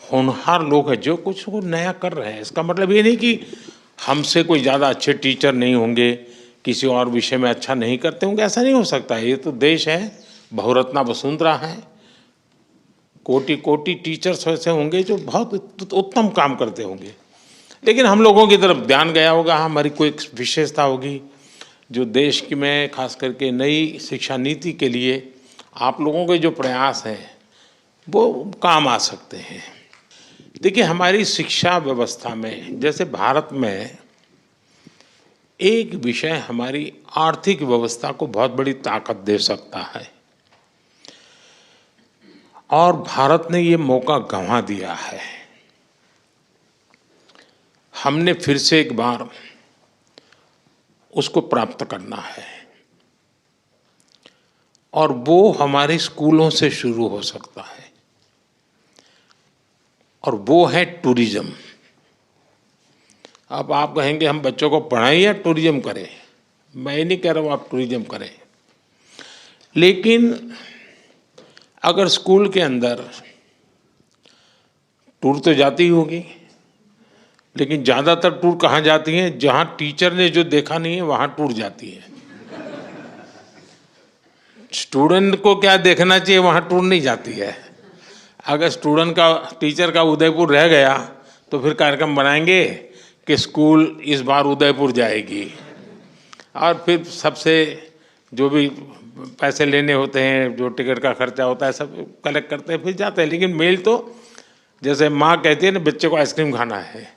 होनहार लोग हैं जो कुछ को नया कर रहे हैं। इसका मतलब ये नहीं कि हमसे कोई ज़्यादा अच्छे टीचर नहीं होंगे, किसी और विषय में अच्छा नहीं करते होंगे, ऐसा नहीं हो सकता। ये तो देश है, बहुरत्ना वसुंधरा है, कोटि कोटि टीचर्स ऐसे होंगे जो बहुत उत्तम काम करते होंगे, लेकिन हम लोगों की तरफ ध्यान गया होगा, हमारी कोई विशेषता होगी जो देश की में खास करके नई शिक्षा नीति के लिए आप लोगों के जो प्रयास हैं वो काम आ सकते हैं। देखिए, हमारी शिक्षा व्यवस्था में जैसे भारत में एक विषय हमारी आर्थिक व्यवस्था को बहुत बड़ी ताकत दे सकता है, और भारत ने ये मौका गंवा दिया है। हमने फिर से एक बार उसको प्राप्त करना है, और वो हमारे स्कूलों से शुरू हो सकता है, और वो है टूरिज्म। अब आप कहेंगे हम बच्चों को पढ़ाएं या टूरिज्म करें। मैं ये नहीं कह रहा हूँ आप टूरिज्म करें, लेकिन अगर स्कूल के अंदर टूर तो जाती होगी, लेकिन ज़्यादातर टूर कहाँ जाती हैं? जहाँ टीचर ने जो देखा नहीं है वहाँ टूर जाती है। स्टूडेंट को क्या देखना चाहिए वहाँ टूर नहीं जाती है। अगर स्टूडेंट का टीचर का उदयपुर रह गया तो फिर कार्यक्रम बनाएंगे कि स्कूल इस बार उदयपुर जाएगी, और फिर सबसे जो भी पैसे लेने होते हैं, जो टिकट का खर्चा होता है, सब कलेक्ट करते हैं, फिर जाते हैं। लेकिन मेल तो जैसे माँ कहती है ना, बच्चे को आइसक्रीम खाना है।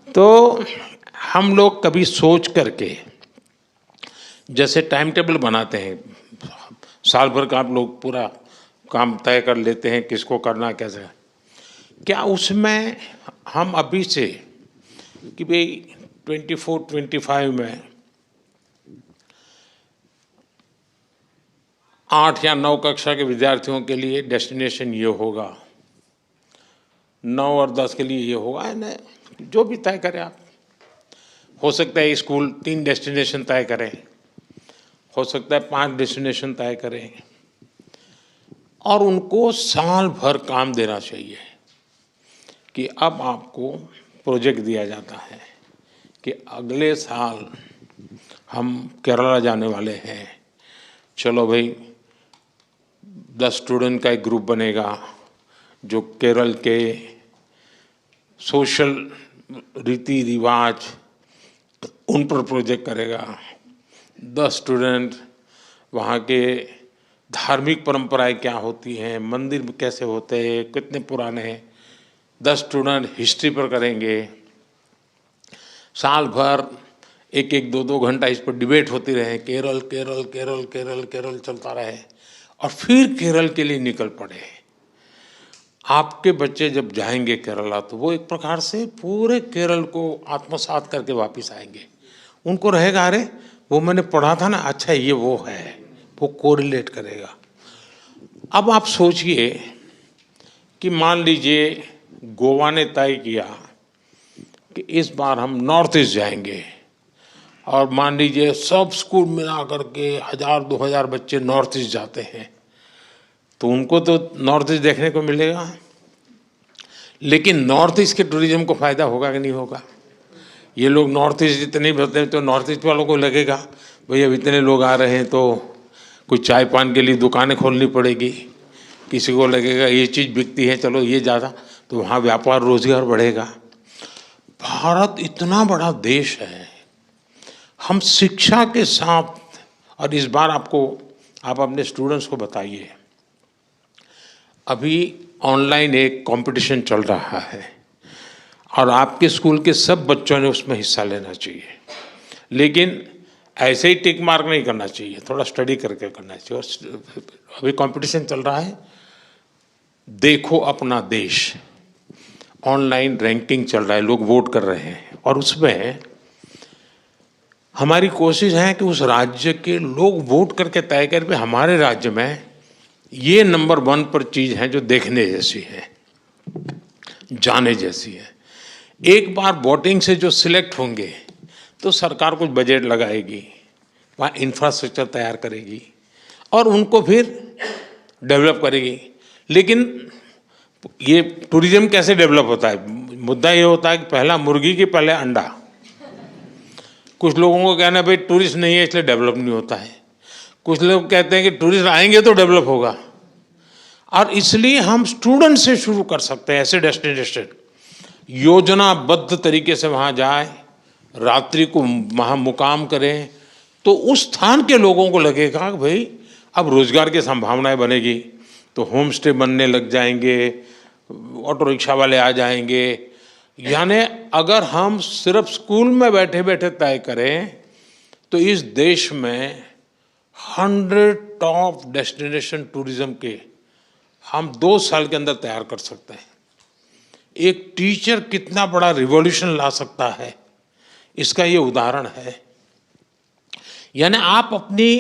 तो हम लोग कभी सोच करके जैसे टाइम टेबल बनाते हैं, साल भर का आप लोग पूरा काम तय कर लेते हैं किसको करना कैसे, क्या उसमें हम अभी से कि भाई 24-25 में 8 या 9 कक्षा के विद्यार्थियों के लिए डेस्टिनेशन ये होगा, 9 और 10 के लिए ये होगा, न जो भी तय करें आप। हो सकता है स्कूल 3 डेस्टिनेशन तय करें, हो सकता है 5 डेस्टिनेशन तय करें, और उनको साल भर काम देना चाहिए कि अब आपको प्रोजेक्ट दिया जाता है कि अगले साल हम केरला जाने वाले हैं। चलो भाई, 10 स्टूडेंट का एक ग्रुप बनेगा जो केरल के सोशल रीति रिवाज उन पर प्रोजेक्ट करेगा। 10 स्टूडेंट वहाँ के धार्मिक परंपराएं क्या होती हैं, मंदिर कैसे होते हैं, कितने पुराने हैं। 10 स्टूडेंट हिस्ट्री पर करेंगे। साल भर 1-1, 2-2 घंटा इस पर डिबेट होती रहे, केरल केरल केरल केरल केरल चलता रहे, और फिर केरल के लिए निकल पड़े। आपके बच्चे जब जाएंगे केरला तो वो एक प्रकार से पूरे केरल को आत्मसात करके वापस आएंगे। उनको रहेगा, अरे वो मैंने पढ़ा था ना, अच्छा ये वो है, वो कोरिलेट करेगा। अब आप सोचिए कि मान लीजिए गोवा ने तय किया कि इस बार हम नॉर्थ ईस्ट जाएंगे, और मान लीजिए सब स्कूल मिला करके 1000-2000 बच्चे नॉर्थ ईस्ट जाते हैं, तो उनको तो नॉर्थ ईस्ट देखने को मिलेगा। लेकिन नॉर्थ ईस्ट के टूरिज्म को फायदा होगा कि नहीं होगा? ये लोग नॉर्थ ईस्ट जितने भी होते हैं तो नॉर्थ ईस्ट वालों को लगेगा भाई अब इतने लोग आ रहे हैं तो कोई चाय पान के लिए दुकानें खोलनी पड़ेगी, किसी को लगेगा ये चीज़ बिकती है, चलो ये ज़्यादा, तो वहाँ व्यापार रोजगार बढ़ेगा। भारत इतना बड़ा देश है, हम शिक्षा के साथ, और इस बार आप अपने स्टूडेंट्स को बताइए, अभी ऑनलाइन एक कंपटीशन चल रहा है और आपके स्कूल के सब बच्चों ने उसमें हिस्सा लेना चाहिए, लेकिन ऐसे ही टिक मार्क नहीं करना चाहिए, थोड़ा स्टडी करके करना चाहिए। और अभी कंपटीशन चल रहा है, देखो अपना देश, ऑनलाइन रैंकिंग चल रहा है, लोग वोट कर रहे हैं, और उसमें हमारी कोशिश है कि उस राज्य के लोग वोट करके तय करें कि हमारे राज्य में ये नंबर 1 पर चीज़ है जो देखने जैसी है, जाने जैसी है। एक बार वोटिंग से जो सिलेक्ट होंगे तो सरकार कुछ बजट लगाएगी, वहाँ इंफ्रास्ट्रक्चर तैयार करेगी, और उनको फिर डेवलप करेगी। लेकिन ये टूरिज्म कैसे डेवलप होता है? मुद्दा ये होता है कि पहला मुर्गी की पहले अंडा। कुछ लोगों को कहना है भाई टूरिस्ट नहीं है इसलिए डेवलप नहीं होता है, कुछ लोग कहते हैं कि टूरिस्ट आएंगे तो डेवलप होगा। और इसलिए हम स्टूडेंट से शुरू कर सकते हैं, ऐसे डेस्टिनेशन योजनाबद्ध तरीके से वहाँ जाए, रात्रि को वहाँ मुकाम करें, तो उस स्थान के लोगों को लगेगा कि भाई अब रोजगार की संभावनाएं बनेगी, तो होम स्टे बनने लग जाएंगे, ऑटो रिक्शा वाले आ जाएंगे। यानी अगर हम सिर्फ स्कूल में बैठे बैठे तय करें तो इस देश में 100 टॉप डेस्टिनेशन टूरिज्म के हम 2 साल के अंदर तैयार कर सकते हैं। एक टीचर कितना बड़ा रिवॉल्यूशन ला सकता है, इसका ये उदाहरण है। यानी आप अपनी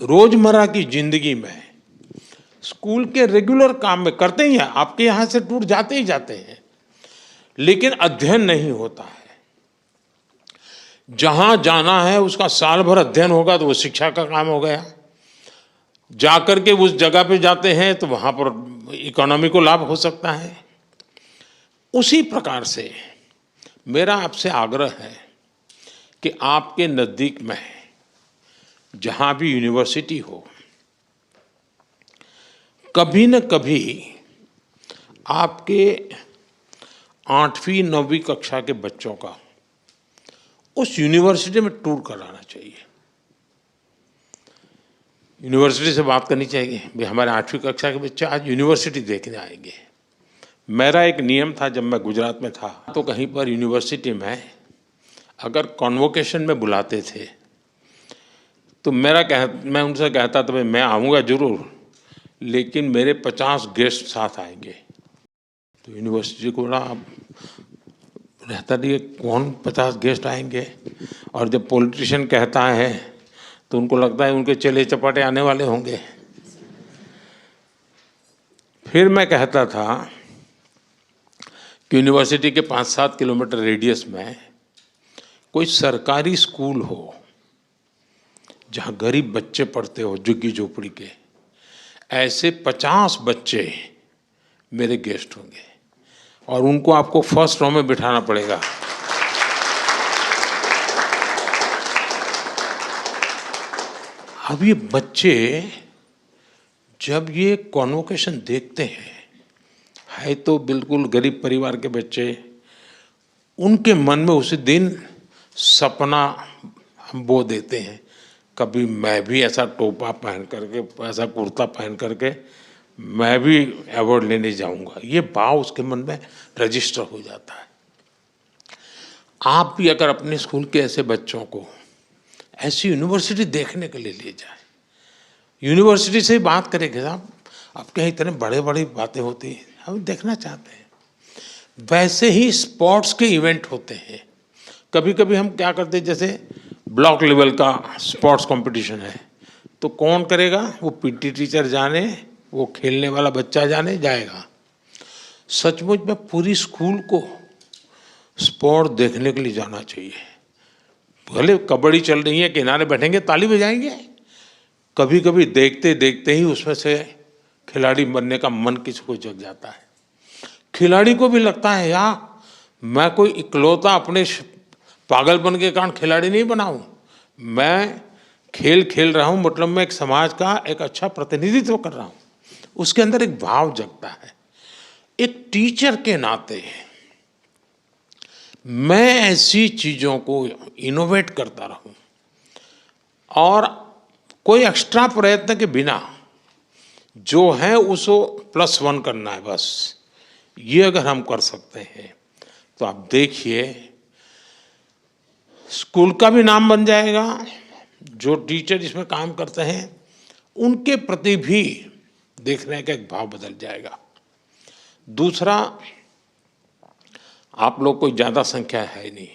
रोजमर्रा की जिंदगी में स्कूल के रेगुलर काम में करते ही हैं, आपके यहाँ से टूर जाते ही जाते हैं, लेकिन अध्ययन नहीं होता है। जहां जाना है उसका साल भर अध्ययन होगा तो वो शिक्षा का काम हो गया। जाकर के उस जगह पे जाते हैं तो वहां पर इकोनॉमी को लाभ हो सकता है। उसी प्रकार से मेरा आपसे आग्रह है कि आपके नज़दीक में जहाँ भी यूनिवर्सिटी हो, कभी न कभी आपके 8वीं 9वीं कक्षा के बच्चों का उस यूनिवर्सिटी में टूर कराना चाहिए। यूनिवर्सिटी से बात करनी चाहिए भाई हमारे 8वीं कक्षा के बच्चे आज यूनिवर्सिटी देखने आएंगे। मेरा एक नियम था, जब मैं गुजरात में था तो कहीं पर यूनिवर्सिटी में अगर कॉन्वोकेशन में बुलाते थे तो मैं उनसे कहता था भाई मैं आऊँगा जरूर, लेकिन मेरे 50 गेस्ट साथ आएंगे। तो यूनिवर्सिटी को ना रहता नहीं है कौन 50 गेस्ट आएंगे, और जब पॉलिटिशियन कहता है तो उनको लगता है उनके चले चपाटे आने वाले होंगे। फिर मैं कहता था कि यूनिवर्सिटी के 5-7 किलोमीटर रेडियस में कोई सरकारी स्कूल हो जहाँ गरीब बच्चे पढ़ते हो, झुग्गी झोपड़ी के, ऐसे 50 बच्चे मेरे गेस्ट होंगे और उनको आपको फर्स्ट रो में बिठाना पड़ेगा। अब ये बच्चे जब ये कॉन्वोकेशन देखते हैं, है तो बिल्कुल गरीब परिवार के बच्चे, उनके मन में उसी दिन सपना हम बो देते हैं कभी मैं भी ऐसा टोपा पहन करके, ऐसा कुर्ता पहन करके मैं भी अवार्ड लेने जाऊंगा। ये भाव उसके मन में रजिस्टर हो जाता है। आप भी अगर अपने स्कूल के ऐसे बच्चों को ऐसी यूनिवर्सिटी देखने के लिए ले जाए, यूनिवर्सिटी से ही बात करेंगे, साहब आपके यहाँ इतने बड़े बड़ी बातें होती हैं, हम देखना चाहते हैं। वैसे ही स्पोर्ट्स के इवेंट होते हैं। कभी कभी हम क्या करते हैं, जैसे ब्लॉक लेवल का स्पोर्ट्स कंपटीशन है तो कौन करेगा, वो पीटी टीचर जाने, वो खेलने वाला बच्चा जाने जाएगा। सचमुच में पूरी स्कूल को स्पोर्ट देखने के लिए जाना चाहिए। भले कबड्डी चल रही है, किनारे बैठेंगे ताली बजाएंगे, कभी कभी देखते देखते ही उसमें से खिलाड़ी बनने का मन किसी को जग जाता है। खिलाड़ी को भी लगता है यार मैं कोई इकलौता अपने पागलपन के कारण खिलाड़ी नहीं बना हूँ, मैं खेल खेल रहा हूँ, मतलब मैं एक समाज का एक अच्छा प्रतिनिधित्व कर रहा हूँ। उसके अंदर एक भाव जगता है। एक टीचर के नाते मैं ऐसी चीज़ों को इनोवेट करता रहूं और कोई एक्स्ट्रा प्रयत्न के बिना जो है उसको +1 करना है बस, ये अगर हम कर सकते हैं तो आप देखिए स्कूल का भी नाम बन जाएगा, जो टीचर इसमें काम करते हैं उनके प्रति भी देखने का एक भाव बदल जाएगा। दूसरा, आप लोग कोई ज़्यादा संख्या है नहीं,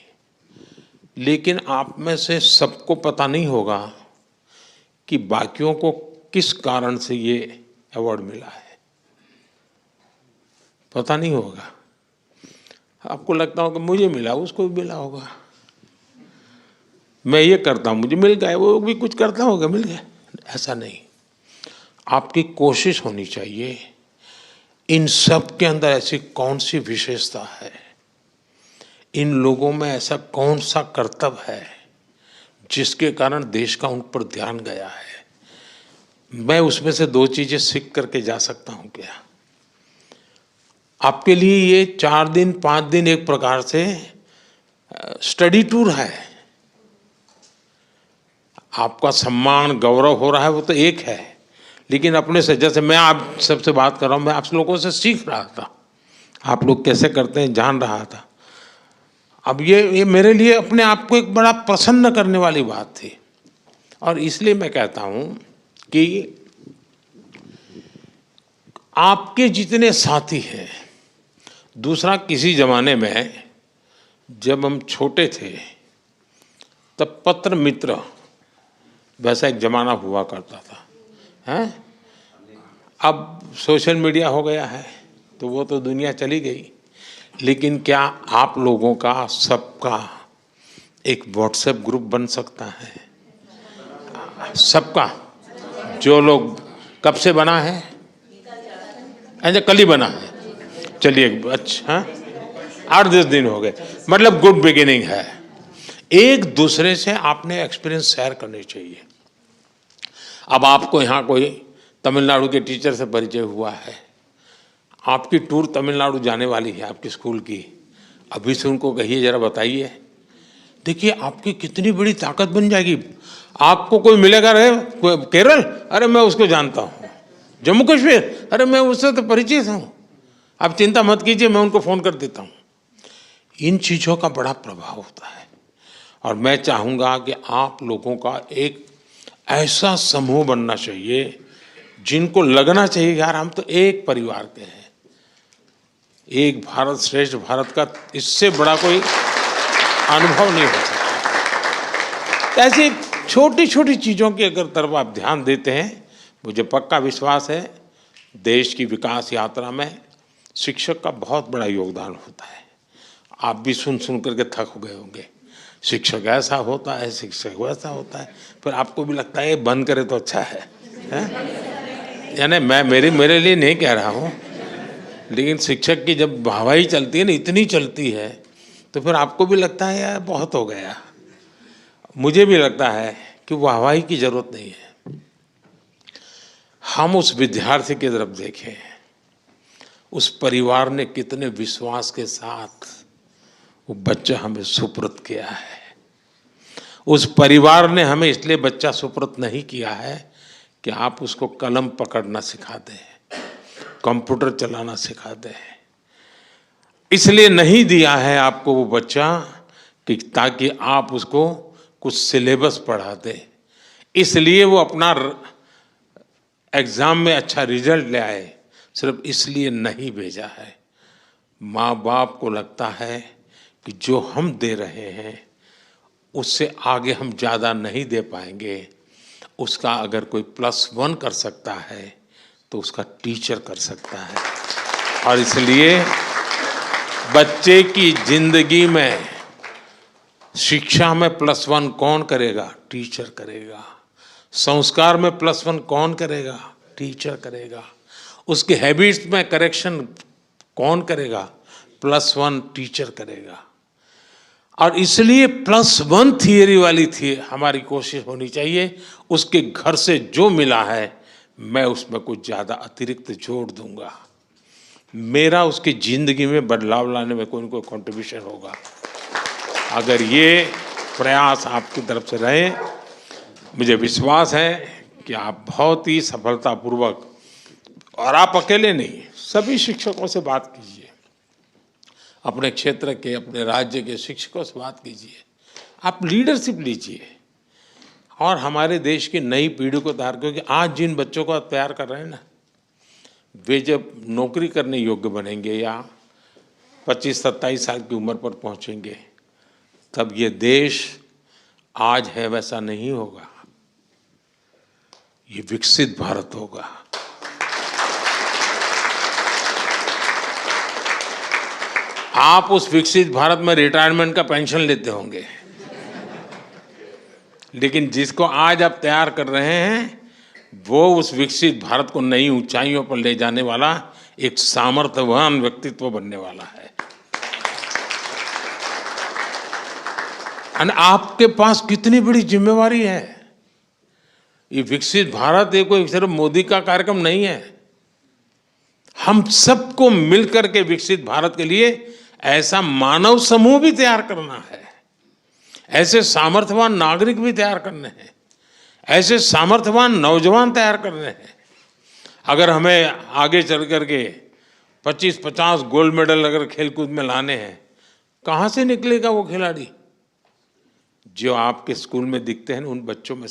लेकिन आप में से सबको पता नहीं होगा कि बाकियों को किस कारण से ये अवार्ड मिला है, पता नहीं होगा। आपको लगता होगा मुझे मिला, उसको भी मिला होगा, मैं ये करता हूँ मुझे मिल गया, वो भी कुछ करता होगा मिल गया। ऐसा नहीं, आपकी कोशिश होनी चाहिए इन सब के अंदर ऐसी कौन सी विशेषता है, इन लोगों में ऐसा कौन सा कर्तव्य है जिसके कारण देश का उन पर ध्यान गया है। मैं उसमें से 2 चीजें सीख करके जा सकता हूं क्या? आपके लिए ये 4 दिन 5 दिन एक प्रकार से स्टडी टूर है। आपका सम्मान गौरव हो रहा है वो तो एक है, लेकिन अपने से, जैसे मैं आप सबसे बात कर रहा हूं, मैं आप लोगों से सीख रहा था, आप लोग कैसे करते हैं जान रहा था। अब ये मेरे लिए अपने आप को एक बड़ा प्रसन्न करने वाली बात थी। और इसलिए मैं कहता हूं कि आपके जितने साथी हैं, दूसरा किसी जमाने में जब हम छोटे थे तब पत्र मित्र वैसा एक जमाना हुआ करता था, हैं? अब सोशल मीडिया हो गया है तो वो तो दुनिया चली गई, लेकिन क्या आप लोगों का सबका एक व्हाट्सएप ग्रुप बन सकता है? सबका, जो लोग कब से बना है? अच्छा, कल ही बना है, चलिए अच्छा, 8-10 दिन हो गए, मतलब गुड बिगिनिंग है। एक दूसरे से आपने एक्सपीरियंस शेयर करने चाहिए। अब आपको यहाँ कोई तमिलनाडु के टीचर से परिचय हुआ है, आपकी टूर तमिलनाडु जाने वाली है आपकी स्कूल की, अभी से उनको कहिए जरा बताइए, देखिए आपकी कितनी बड़ी ताकत बन जाएगी। आपको कोई मिलेगा, रहे केरल, अरे मैं उसको जानता हूँ, जम्मू कश्मीर, अरे मैं उससे तो परिचित हूँ, आप चिंता मत कीजिए मैं उनको फ़ोन कर देता हूँ। इन चीज़ों का बड़ा प्रभाव होता है। और मैं चाहूँगा कि आप लोगों का एक ऐसा समूह बनना चाहिए जिनको लगना चाहिए यार हम तो एक परिवार के हैं, एक भारत श्रेष्ठ भारत का इससे बड़ा कोई अनुभव नहीं हो सकता। ऐसी छोटी छोटी चीज़ों की अगर तरफ आप ध्यान देते हैं, मुझे पक्का विश्वास है देश की विकास यात्रा में शिक्षक का बहुत बड़ा योगदान होता है। आप भी सुन सुन करके थक गए होंगे, शिक्षक ऐसा होता है, शिक्षक वैसा होता है, फिर आपको भी लगता है ये बंद करे तो अच्छा है? यानी मैं मेरे लिए नहीं कह रहा हूँ, लेकिन शिक्षक की जब वाहवाही चलती है ना, इतनी चलती है, तो फिर आपको भी लगता है यार बहुत हो गया। मुझे भी लगता है कि वाहवाही की जरूरत नहीं है। हम उस विद्यार्थी की तरफ देखें, उस परिवार ने कितने विश्वास के साथ वो बच्चा हमें सुपुर्द किया है। उस परिवार ने हमें इसलिए बच्चा सुपुर्द नहीं किया है कि आप उसको कलम पकड़ना सिखा दें, कंप्यूटर चलाना सिखा दें, इसलिए नहीं दिया है आपको वो बच्चा कि ताकि आप उसको कुछ सिलेबस पढ़ा दें, इसलिए वो अपना एग्जाम में अच्छा रिजल्ट ले आए, सिर्फ इसलिए नहीं भेजा है। माँ बाप को लगता है कि जो हम दे रहे हैं उससे आगे हम ज़्यादा नहीं दे पाएंगे, उसका अगर कोई +1 कर सकता है तो उसका टीचर कर सकता है। और इसलिए बच्चे की जिंदगी में शिक्षा में +1 कौन करेगा? टीचर करेगा। संस्कार में +1 कौन करेगा? टीचर करेगा। उसके हैबिट्स में करेक्शन कौन करेगा? +1 टीचर करेगा। और इसलिए +1 थियरी वाली थी हमारी कोशिश होनी चाहिए, उसके घर से जो मिला है मैं उसमें कुछ ज़्यादा अतिरिक्त जोड़ दूंगा, मेरा उसकी ज़िंदगी में बदलाव लाने में कोई न कोई कंट्रीब्यूशन होगा। अगर ये प्रयास आपकी तरफ से रहे, मुझे विश्वास है कि आप बहुत ही सफलतापूर्वक, और आप अकेले नहीं, सभी शिक्षकों से बात कीजिए, अपने क्षेत्र के, अपने राज्य के शिक्षकों से बात कीजिए, आप लीडरशिप लीजिए और हमारे देश की नई पीढ़ी को तैयार, क्योंकि आज जिन बच्चों को तैयार कर रहे हैं ना, वे जब नौकरी करने योग्य बनेंगे या 25-27 साल की उम्र पर पहुंचेंगे, तब ये देश आज है वैसा नहीं होगा, ये विकसित भारत होगा। आप उस विकसित भारत में रिटायरमेंट का पेंशन लेते होंगे, लेकिन जिसको आज आप तैयार कर रहे हैं वो उस विकसित भारत को नई ऊंचाइयों पर ले जाने वाला एक सामर्थ्यवान व्यक्तित्व बनने वाला है। और आपके पास कितनी बड़ी जिम्मेवारी है। ये विकसित भारत ये कोई सिर्फ मोदी का कार्यक्रम नहीं है। हम सबको मिलकर के विकसित भारत के लिए ऐसा मानव समूह भी तैयार करना है, ऐसे सामर्थ्यवान नागरिक भी तैयार करने हैं, ऐसे सामर्थ्यवान नौजवान तैयार करने हैं। अगर हमें आगे चल करके 25-50 गोल्ड मेडल अगर खेलकूद में लाने हैं, कहाँ से निकलेगा वो खिलाड़ी? जो आपके स्कूल में दिखते हैं उन बच्चों में